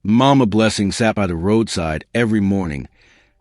Mama Blessing sat by the roadside every morning,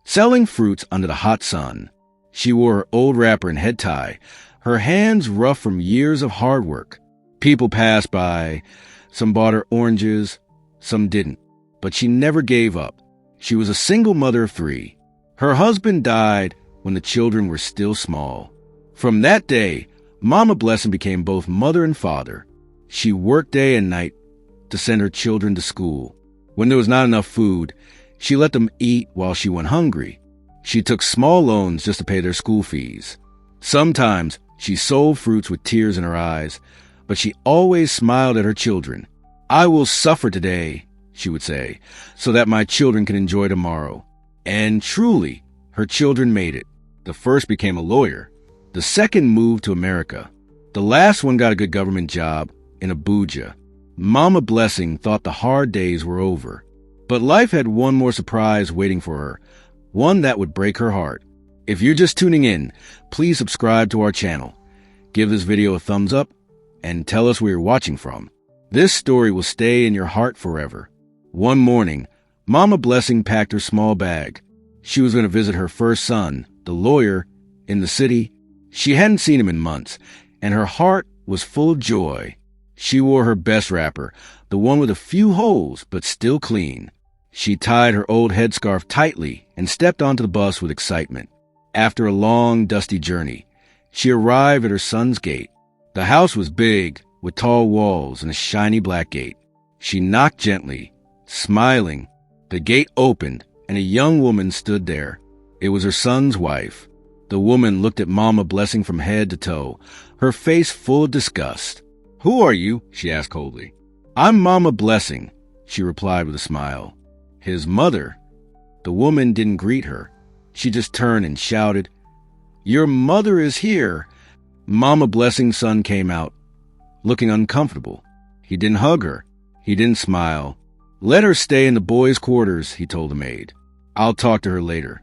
selling fruits under the hot sun. She wore her old wrapper and head tie, her hands rough from years of hard work. People passed by. Some bought her oranges, some didn't. But she never gave up. She was a single mother of 3. Her husband died when the children were still small. From that day, Mama Blessing became both mother and father. She worked day and night to send her children to school. When there was not enough food, she let them eat while she went hungry. She took small loans just to pay their school fees. Sometimes she sold fruits with tears in her eyes, but she always smiled at her children. "I will suffer today," she would say, "so that my children can enjoy tomorrow." And truly, her children made it. The first became a lawyer. The second moved to America. The last one got a good government job in Abuja. Mama Blessing thought the hard days were over. But life had one more surprise waiting for her, one that would break her heart. If you're just tuning in, please subscribe to our channel. Give this video a thumbs up and tell us where you're watching from. This story will stay in your heart forever. One morning, Mama Blessing packed her small bag. She was going to visit her first son, the lawyer, in the city. She hadn't seen him in months, and her heart was full of joy. She wore her best wrapper, the one with a few holes but still clean. She tied her old headscarf tightly and stepped onto the bus with excitement. After a long, dusty journey, she arrived at her son's gate. The house was big, with tall walls and a shiny black gate. She knocked gently, smiling. The gate opened, and a young woman stood there. It was her son's wife. The woman looked at Mama Blessing from head to toe, her face full of disgust. "Who are you?" she asked coldly. "I'm Mama Blessing," she replied with a smile. His mother. The woman didn't greet her. She just turned and shouted, "Your mother is here." Mama Blessing's son came out, looking uncomfortable. He didn't hug her. He didn't smile. "Let her stay in the boys' quarters," he told the maid. "I'll talk to her later."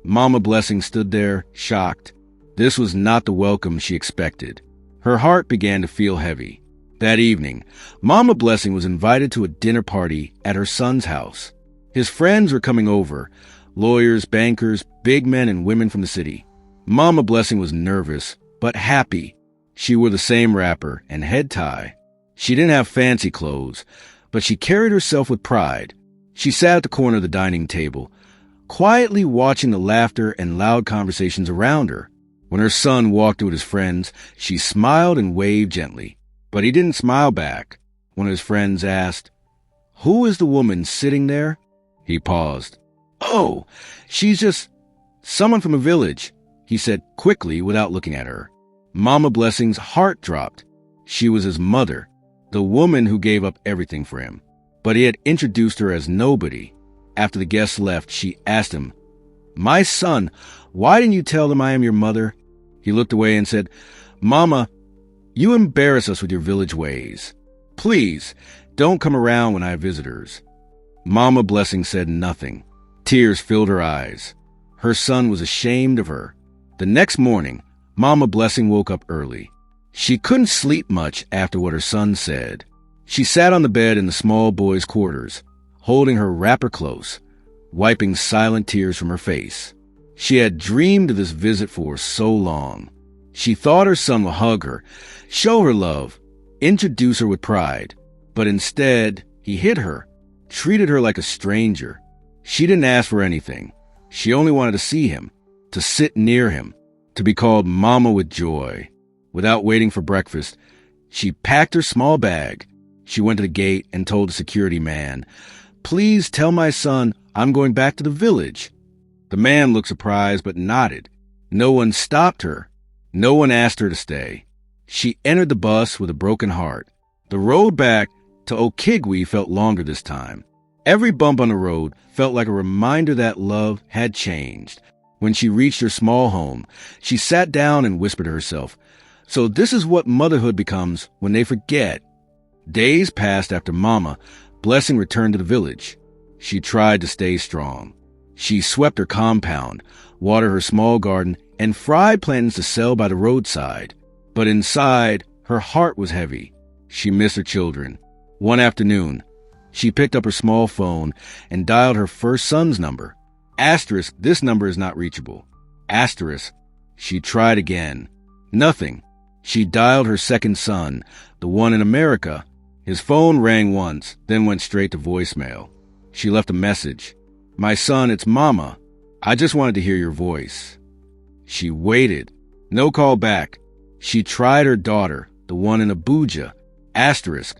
Mama Blessing stood there, shocked. This was not the welcome she expected. Her heart began to feel heavy. That evening, Mama Blessing was invited to a dinner party at her son's house. His friends were coming over, lawyers, bankers, big men and women from the city. Mama Blessing was nervous, but happy. She wore the same wrapper and head tie. She didn't have fancy clothes, but she carried herself with pride. She sat at the corner of the dining table, quietly watching the laughter and loud conversations around her. When her son walked in with his friends, she smiled and waved gently. But he didn't smile back. One of his friends asked, "Who is the woman sitting there?" He paused. "Oh, she's just someone from a village," he said quickly without looking at her. Mama Blessing's heart dropped. She was his mother, the woman who gave up everything for him. But he had introduced her as nobody. After the guests left, she asked him, "My son, why didn't you tell them I am your mother?" He looked away and said, "Mama, you embarrass us with your village ways. Please, don't come around when I have visitors." Mama Blessing said nothing. Tears filled her eyes. Her son was ashamed of her. The next morning, Mama Blessing woke up early. She couldn't sleep much after what her son said. She sat on the bed in the small boy's quarters, holding her wrapper close, wiping silent tears from her face. She had dreamed of this visit for so long. She thought her son would hug her, show her love, introduce her with pride. But instead, he hid her, treated her like a stranger. She didn't ask for anything. She only wanted to see him, to sit near him, to be called Mama with joy. Without waiting for breakfast, she packed her small bag. She went to the gate and told the security man, "Please tell my son I'm going back to the village." The man looked surprised but nodded. No one stopped her. No one asked her to stay. She entered the bus with a broken heart. The road back to Okigwe felt longer this time. Every bump on the road felt like a reminder that love had changed. When she reached her small home, she sat down and whispered to herself, "So this is what motherhood becomes when they forget." Days passed after Mama Blessing returned to the village. She tried to stay strong. She swept her compound, watered her small garden, and fried plantains to sell by the roadside. But inside, her heart was heavy. She missed her children. One afternoon, She picked up her small phone and dialed her first son's number. Asterisk, this number is not reachable. Asterisk. She tried again. Nothing. She dialed her second son, the one in America. His phone rang once, then went straight to voicemail. She left a message. My son, it's Mama. I just wanted to hear your voice. She waited. No call back. She tried her daughter, the one in Abuja. Asterisk.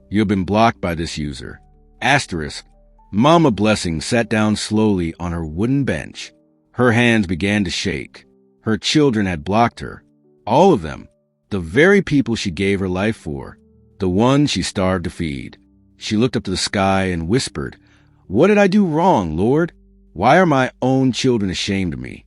You have been blocked by this user. Asterisk. Mama Blessing sat down slowly on her wooden bench. Her hands began to shake. Her children had blocked her. All of them. The very people she gave her life for. The ones she starved to feed. She looked up to the sky and whispered, What did I do wrong, Lord? Why are my own children ashamed of me?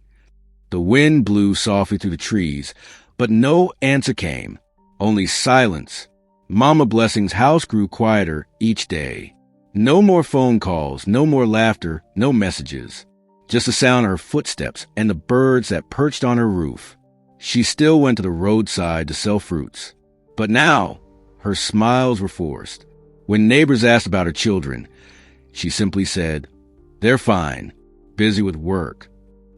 The wind blew softly through the trees, but no answer came. Only silence. Mama Blessing's house grew quieter each day. No more phone calls, no more laughter, no messages. Just the sound of her footsteps and the birds that perched on her roof. She still went to the roadside to sell fruits. But now, her smiles were forced. When neighbors asked about her children, she simply said, They're fine, busy with work.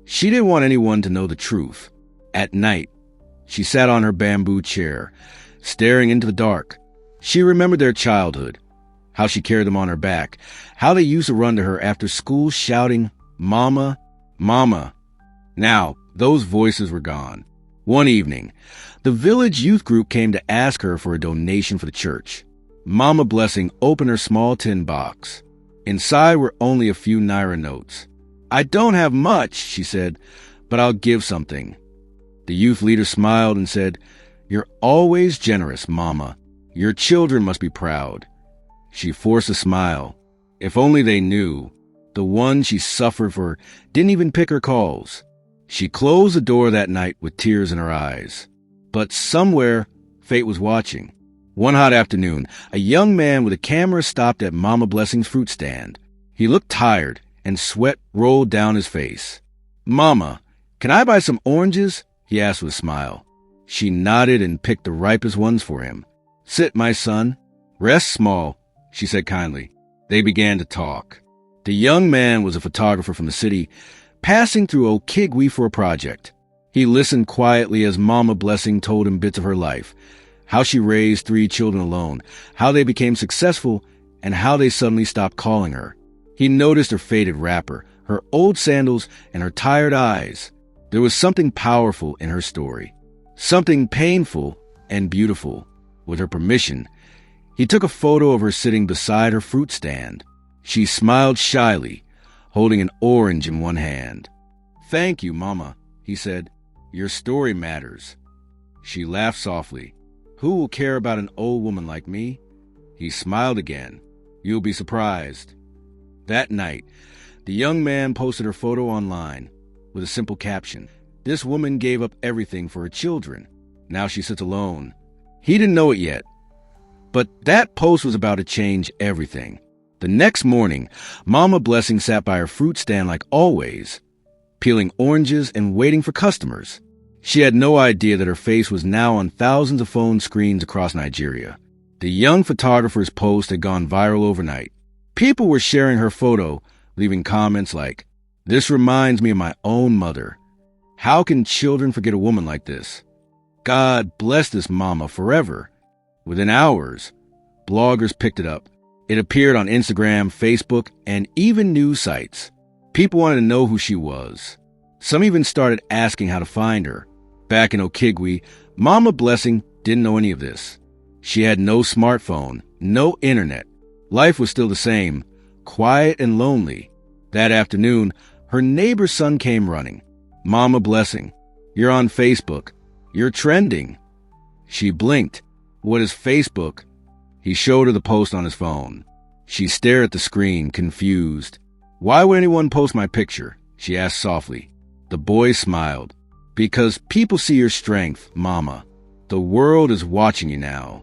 She didn't want anyone to know the truth. At night, she sat on her bamboo chair, staring into the dark. She remembered their childhood, how she carried them on her back, how they used to run to her after school shouting, Mama, Mama. Now, those voices were gone. One evening, the village youth group came to ask her for a donation for the church. Mama Blessing opened her small tin box. Inside were only a few Naira notes. I don't have much, she said, but I'll give something. The youth leader smiled and said, You're always generous, Mama. Your children must be proud. She forced a smile. If only they knew. The one she suffered for didn't even pick her calls. She closed the door that night with tears in her eyes. But somewhere, fate was watching. One hot afternoon, a young man with a camera stopped at Mama Blessing's fruit stand. He looked tired, and sweat rolled down his face. Mama, can I buy some oranges? He asked with a smile. She nodded and picked the ripest ones for him. Sit, my son. Rest small, she said kindly. They began to talk. The young man was a photographer from the city, passing through Okigwe for a project. He listened quietly as Mama Blessing told him bits of her life, how she raised 3 children alone, how they became successful, and how they suddenly stopped calling her. He noticed her faded wrapper, her old sandals, and her tired eyes. There was something powerful in her story, something painful and beautiful. With her permission, he took a photo of her sitting beside her fruit stand. She smiled shyly, holding an orange in one hand. Thank you, Mama, he said. Your story matters. She laughed softly. Who will care about an old woman like me? He smiled again. You'll be surprised. That night, the young man posted her photo online with a simple caption. This woman gave up everything for her children. Now she sits alone. He didn't know it yet, but that post was about to change everything. The next morning, Mama Blessing sat by her fruit stand like always, peeling oranges and waiting for customers. She had no idea that her face was now on thousands of phone screens across Nigeria. The young photographer's post had gone viral overnight. People were sharing her photo, leaving comments like, This reminds me of my own mother. How can children forget a woman like this? God bless this mama forever. Within hours, bloggers picked it up. It appeared on Instagram, Facebook, and even news sites. People wanted to know who she was. Some even started asking how to find her. Back in Okigwe, Mama Blessing didn't know any of this. She had no smartphone, no internet. Life was still the same, quiet and lonely. That afternoon, her neighbor's son came running. Mama Blessing, you're on Facebook. You're trending. She blinked. What is Facebook? He showed her the post on his phone. She stared at the screen, confused. Why would anyone post my picture? She asked softly. The boy smiled. Because people see your strength, Mama. The world is watching you now.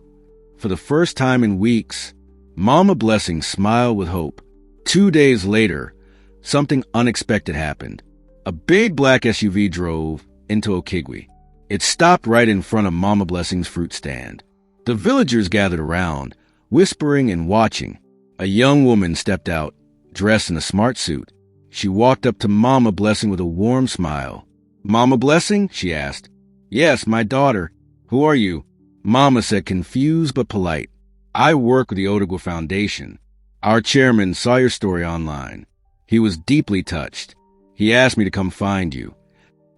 For the first time in weeks, Mama Blessing smiled with hope. 2 days later, something unexpected happened. A big black SUV drove into Okigwe. It stopped right in front of Mama Blessing's fruit stand. The villagers gathered around, whispering and watching. A young woman stepped out, dressed in a smart suit. She walked up to Mama Blessing with a warm smile. "Mama Blessing?" she asked. "Yes, my daughter. Who are you?" Mama said, confused but polite. "I work with the Otago Foundation. Our chairman saw your story online. He was deeply touched. He asked me to come find you."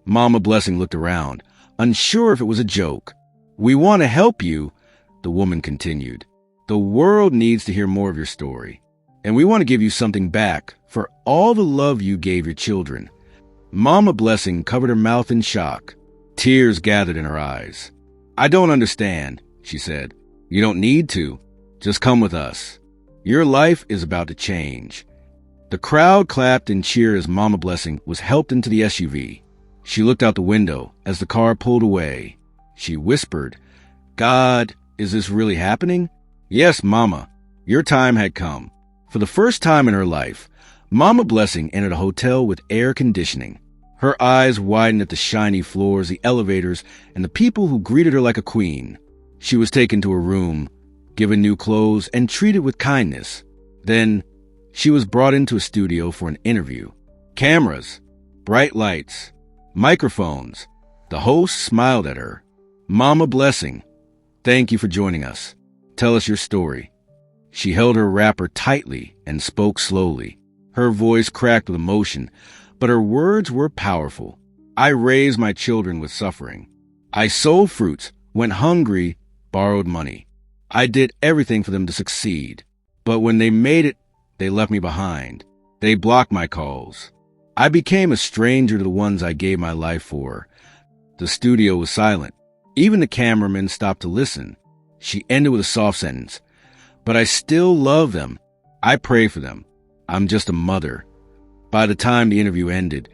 Mama Blessing looked around, unsure if it was a joke. "We want to help you," the woman continued. "The world needs to hear more of your story, and we want to give you something back for all the love you gave your children." Mama Blessing covered her mouth in shock. Tears gathered in her eyes. "I don't understand," she said. "You don't need to. Just come with us. Your life is about to change." The crowd clapped and cheered as Mama Blessing was helped into the SUV. She looked out the window as the car pulled away. She whispered, "God, is this really happening?" "Yes, Mama, your time had come." For the first time in her life, Mama Blessing entered a hotel with air conditioning. Her eyes widened at the shiny floors, the elevators, and the people who greeted her like a queen. She was taken to her room, given new clothes, and treated with kindness. Then, she was brought into a studio for an interview. Cameras, bright lights, microphones. The host smiled at her. "Mama Blessing, thank you for joining us. Tell us your story." She held her wrapper tightly and spoke slowly. Her voice cracked with emotion, but her words were powerful. "I raised my children with suffering. I sold fruits, went hungry, borrowed money. I did everything for them to succeed. But when they made it, they left me behind. They blocked my calls. I became a stranger to the ones I gave my life for." The studio was silent. Even the cameraman stopped to listen. She ended with a soft sentence. "But I still love them. I pray for them. I'm just a mother." By the time the interview ended,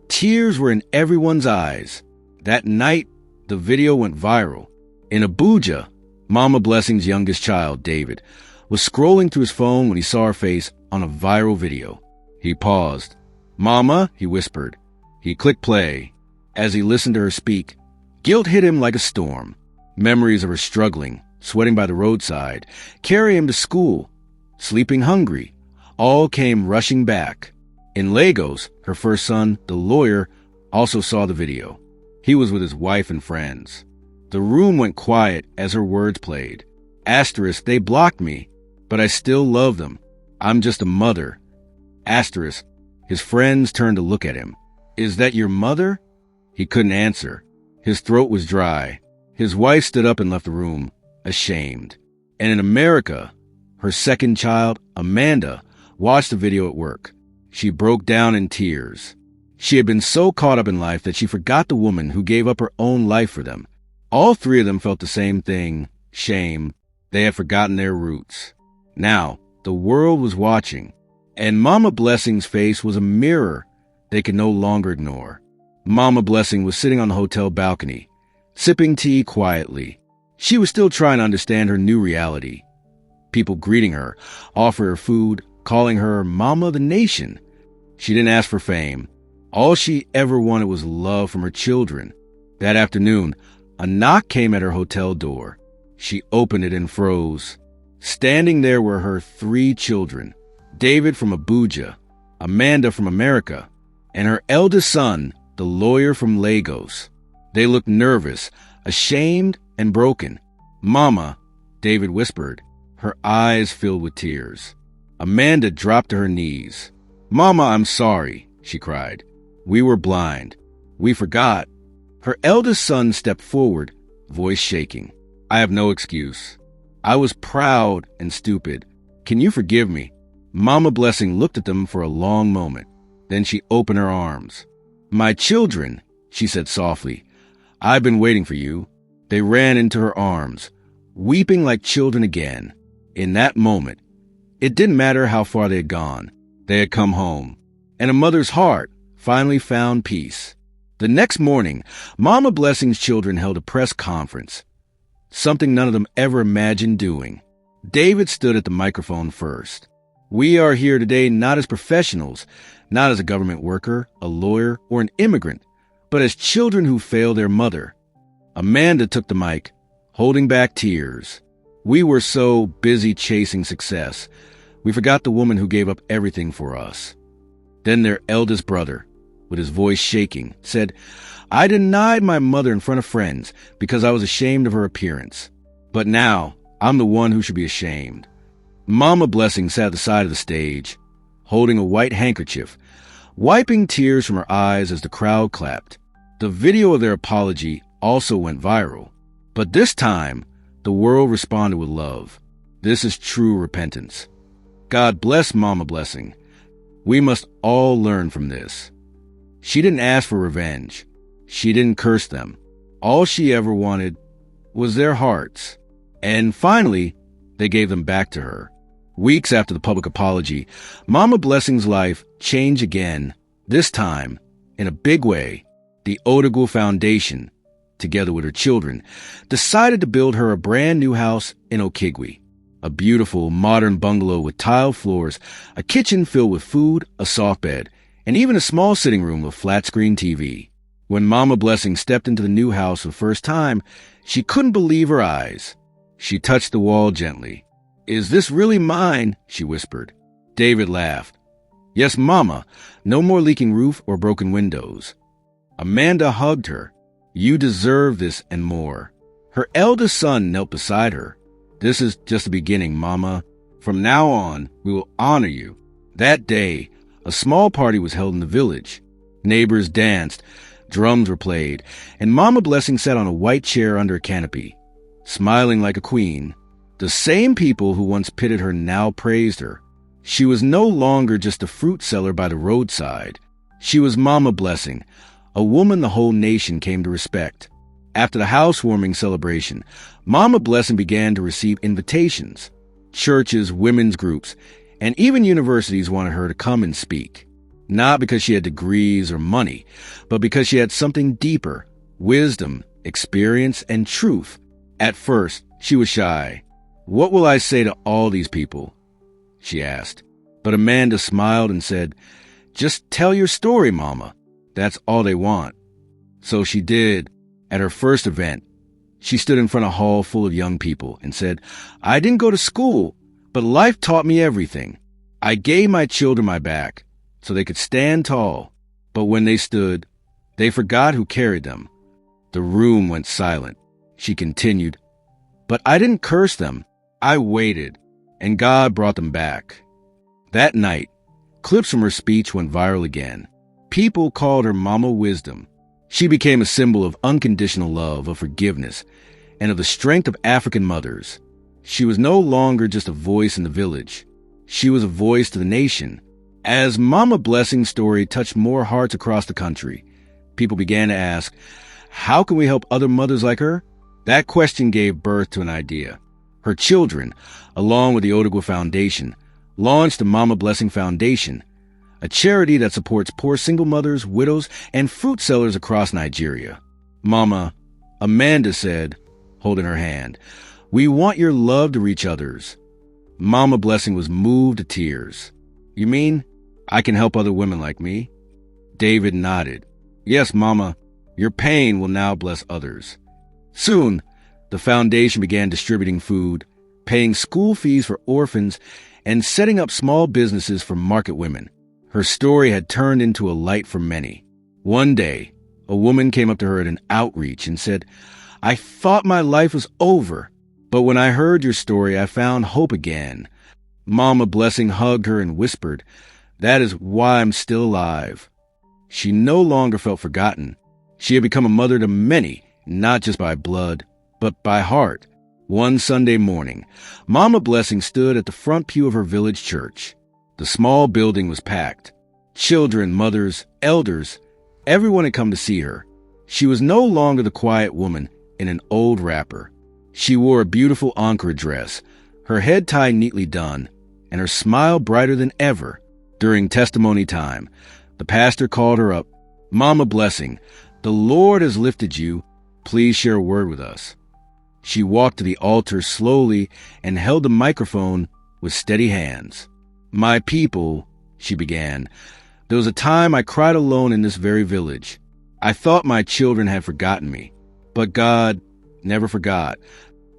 tears were in everyone's eyes. That night, the video went viral. In Abuja, Mama Blessing's youngest child, David, was scrolling through his phone when he saw her face on a viral video. He paused. "Mama," he whispered. He clicked play. As he listened to her speak, guilt hit him like a storm. Memories of her struggling, sweating by the roadside, carrying him to school, sleeping hungry, all came rushing back. In Lagos, her first son, the lawyer, also saw the video. He was with his wife and friends. The room went quiet as her words played. Asterisk, "They blocked me, but I still love them. I'm just a mother." Asterisk, his friends turned to look at him. "Is that your mother?" He couldn't answer. His throat was dry. His wife stood up and left the room, ashamed. And in America, her second child, Amanda, watched the video at work. She broke down in tears. She had been so caught up in life that she forgot the woman who gave up her own life for them. All three of them felt the same thing, shame. They had forgotten their roots. Now, the world was watching, and Mama Blessing's face was a mirror they could no longer ignore. Mama Blessing was sitting on the hotel balcony, sipping tea quietly. She was still trying to understand her new reality. People greeting her, offering her food, calling her Mama the Nation. She didn't ask for fame. All she ever wanted was love from her children. That afternoon, a knock came at her hotel door. She opened it and froze. Standing there were her 3 children, David from Abuja, Amanda from America, and her eldest son, the lawyer from Lagos. They looked nervous, ashamed, and broken. "Mama," David whispered, her eyes filled with tears. Amanda dropped to her knees. "Mama, I'm sorry," she cried. "We were blind. We forgot." Her eldest son stepped forward, voice shaking. "I have no excuse. I was proud and stupid. Can you forgive me?" Mama Blessing looked at them for a long moment. Then she opened her arms. "My children," she said softly, "I've been waiting for you." They ran into her arms, weeping like children again. In that moment, it didn't matter how far they had gone. They had come home, and a mother's heart finally found peace. The next morning, Mama Blessing's children held a press conference, something none of them ever imagined doing. David stood at the microphone first. "We are here today not as professionals, not as a government worker, a lawyer, or an immigrant, but as children who failed their mother." Amanda took the mic, holding back tears. "We were so busy chasing success, We forgot the woman who gave up everything for us. Then their eldest brother, with his voice shaking, said, I denied my mother in front of friends because I was ashamed of her appearance. But now I'm the one who should be ashamed. Mama Blessing sat at the side of the stage, holding a white handkerchief, wiping tears from her eyes as the crowd clapped. The video of their apology also went viral. But this time, the world responded with love. This is true repentance. God bless Mama Blessing. We must all learn from this. She didn't ask for revenge. She didn't curse them. All she ever wanted was their hearts. And finally, they gave them back to her. Weeks after the public apology, Mama Blessing's life changed again. This time, in a big way, the Otago Foundation, together with her children, decided to build her a brand new house in Okigwe. A beautiful, modern bungalow with tile floors, a kitchen filled with food, a soft bed, and even a small sitting room with flat-screen TV. When Mama Blessing stepped into the new house for the first time, she couldn't believe her eyes. She touched the wall gently. Is this really mine? She whispered. David laughed. Yes, Mama. No more leaking roof or broken windows. Amanda hugged her. You deserve this and more. Her eldest son knelt beside her. This is just the beginning, Mama. From now on, we will honor you. That day, a small party was held in the village. Neighbors danced, drums were played, and Mama Blessing sat on a white chair under a canopy, smiling like a queen. The same people who once pitied her now praised her. She was no longer just a fruit seller by the roadside. She was Mama Blessing, a woman the whole nation came to respect. After the housewarming celebration, Mama Blessing began to receive invitations. Churches, women's groups, and even universities wanted her to come and speak. Not because she had degrees or money, but because she had something deeper, wisdom, experience, and truth. At first, she was shy. What will I say to all these people? She asked. But Amanda smiled and said, just tell your story, Mama. That's all they want. So she did. At her first event, she stood in front of a hall full of young people and said, I didn't go to school, but life taught me everything. I gave my children my back so they could stand tall. But when they stood, they forgot who carried them. The room went silent. She continued, but I didn't curse them. I waited, and God brought them back. That night, clips from her speech went viral again. People called her Mama Wisdom. She became a symbol of unconditional love, of forgiveness, and of the strength of African mothers. She was no longer just a voice in the village. She was a voice to the nation. As Mama Blessing's story touched more hearts across the country, people began to ask, how can we help other mothers like her? That question gave birth to an idea. Her children, along with the Otago Foundation, launched the Mama Blessing Foundation, a charity that supports poor single mothers, widows, and fruit sellers across Nigeria. Mama, Amanda said, holding her hand, we want your love to reach others. Mama Blessing was moved to tears. You mean I can help other women like me? David nodded. Yes, Mama, your pain will now bless others. Soon, the foundation began distributing food, paying school fees for orphans, and setting up small businesses for market women. Her story had turned into a light for many. One day, a woman came up to her at an outreach and said, I thought my life was over, but when I heard your story, I found hope again. Mama Blessing hugged her and whispered, that is why I'm still alive. She no longer felt forgotten. She had become a mother to many, not just by blood, but by heart. One Sunday morning, Mama Blessing stood at the front pew of her village church. The small building was packed. Children, mothers, elders, everyone had come to see her. She was no longer the quiet woman in an old wrapper. She wore a beautiful Ankara dress, her head tie neatly done, and her smile brighter than ever. During testimony time, the pastor called her up. Mama Blessing, the Lord has lifted you. Please share a word with us. She walked to the altar slowly and held the microphone with steady hands. My people, she began, there was a time I cried alone in this very village. I thought my children had forgotten me, but God never forgot.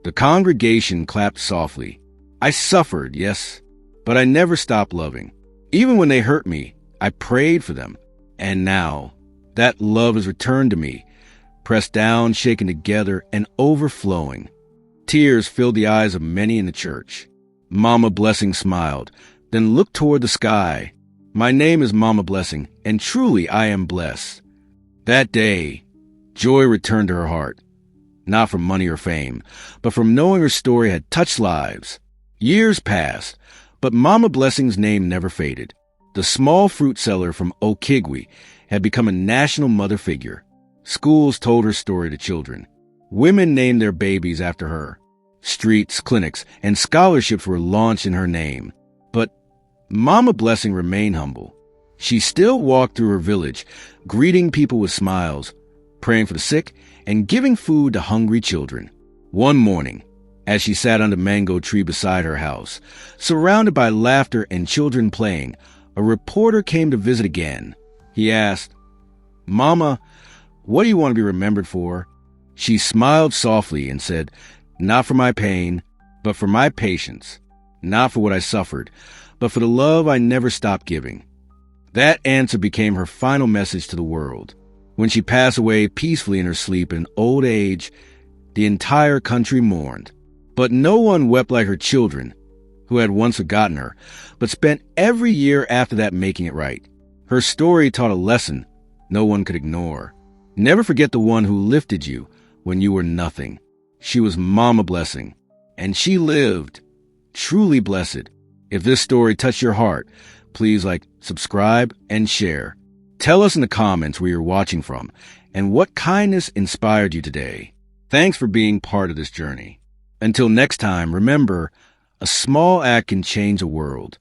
The congregation clapped softly. I suffered, yes, But I never stopped loving. Even when they hurt me, I prayed for them. And now, that love has returned to me, pressed down, shaken together, and overflowing. Tears filled the eyes of many in the church. Mama Blessing smiled, then looked toward the sky. My name is Mama Blessing, and truly I am blessed. That day, joy returned to her heart, not from money or fame, but from knowing her story had touched lives. Years passed, but Mama Blessing's name never faded. The small fruit seller from Okigwe had become a national mother figure. Schools told her story to children. Women named their babies after her. Streets, clinics, and scholarships were launched in her name. But Mama Blessing remained humble. She still walked through her village, greeting people with smiles, praying for the sick, and giving food to hungry children. One morning, as she sat under a mango tree beside her house, surrounded by laughter and children playing, a reporter came to visit again. He asked, "Mama, what do you want to be remembered for?" She smiled softly and said, "Not for my pain, but for my patience. Not for what I suffered, but for the love I never stopped giving." That answer became her final message to the world. When she passed away peacefully in her sleep in old age, the entire country mourned. But no one wept like her children, who had once forgotten her, but spent every year after that making it right. Her story taught a lesson no one could ignore. Never forget the one who lifted you when you were nothing. She was Mama Blessing, and she lived. Truly blessed. If this story touched your heart, please subscribe, and share. Tell us in the comments where you're watching from and what kindness inspired you today. Thanks for being part of this journey. Until next time, remember, a small act can change a world.